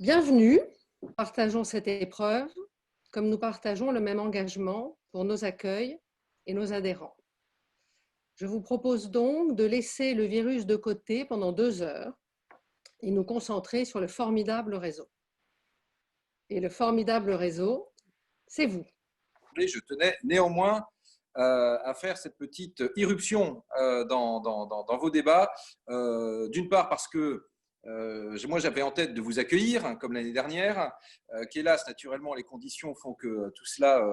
Bienvenue, partageons cette épreuve comme nous partageons le même engagement pour nos accueils et nos adhérents. Je vous propose donc de laisser le virus de côté pendant 2 heures et nous concentrer sur le formidable réseau. Et le formidable réseau, c'est vous. Je tenais néanmoins à faire cette petite irruption dans vos débats. D'une part parce que moi j'avais en tête de vous accueillir, hein, comme l'année dernière, qu'hélas naturellement les conditions font que tout cela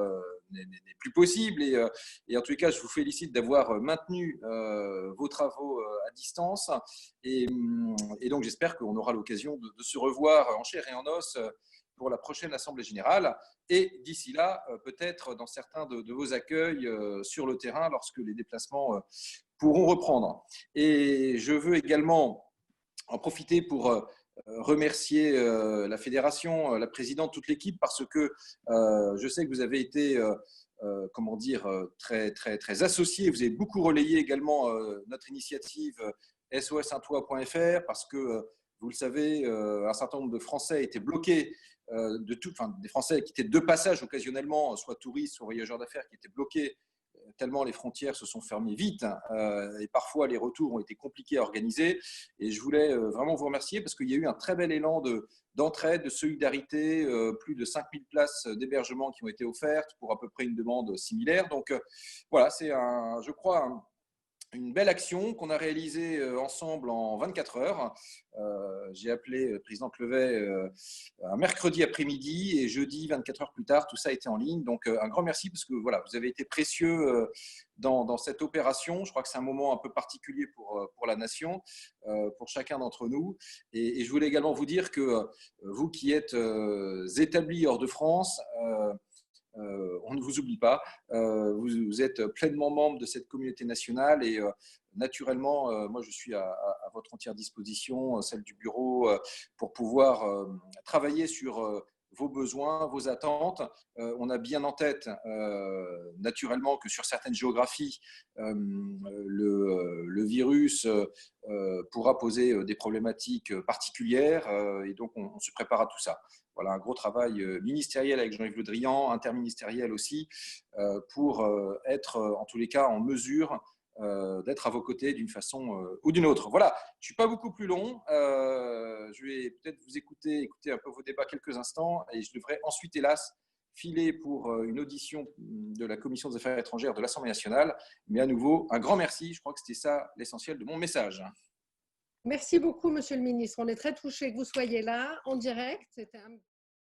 n'est plus possible et en tous les cas je vous félicite d'avoir maintenu vos travaux à distance et donc j'espère qu'on aura l'occasion de se revoir en chair et en os pour la prochaine Assemblée générale et d'ici là, peut-être dans certains de vos accueils sur le terrain lorsque les déplacements pourront reprendre. Et je veux également en profiter pour remercier la fédération, la présidente, toute l'équipe, parce que je sais que vous avez été comment dire, très associés. Vous avez beaucoup relayé également notre initiative sosuntoit.fr parce que, vous le savez, un certain nombre de Français étaient bloqués des Français qui étaient de passage occasionnellement, soit touristes, soit voyageurs d'affaires, qui étaient bloqués tellement les frontières se sont fermées vite et parfois les retours ont été compliqués à organiser. Et je voulais vraiment vous remercier parce qu'il y a eu un très bel élan d'entraide, de solidarité, plus de 5000 places d'hébergement qui ont été offertes pour à peu près une demande similaire. Donc voilà, c'est je crois, une belle action qu'on a réalisée ensemble en 24 heures. J'ai appelé le président Clevet un mercredi après-midi et jeudi, 24 heures plus tard, tout ça a été en ligne. Donc, un grand merci parce que voilà, vous avez été précieux dans cette opération. Je crois que c'est un moment un peu particulier pour la nation, pour chacun d'entre nous. Et je voulais également vous dire que vous qui êtes établis hors de France, on ne vous oublie pas. Vous êtes pleinement membre de cette communauté nationale et naturellement, moi je suis à votre entière disposition, celle du bureau, pour pouvoir travailler sur vos besoins, vos attentes. On a bien en tête, naturellement, que sur certaines géographies, le virus pourra poser des problématiques particulières et donc on se prépare à tout ça. Voilà, un gros travail ministériel avec Jean-Yves Le Drian, interministériel aussi, pour être en tous les cas en mesure d'être à vos côtés d'une façon ou d'une autre. Voilà, je ne suis pas beaucoup plus long. Je vais peut-être vous écouter un peu vos débats quelques instants et je devrais ensuite, hélas, filer pour une audition de la Commission des Affaires étrangères de l'Assemblée nationale. Mais à nouveau, un grand merci. Je crois que c'était ça l'essentiel de mon message. Merci beaucoup, Monsieur le Ministre. On est très touchés que vous soyez là en direct. C'était un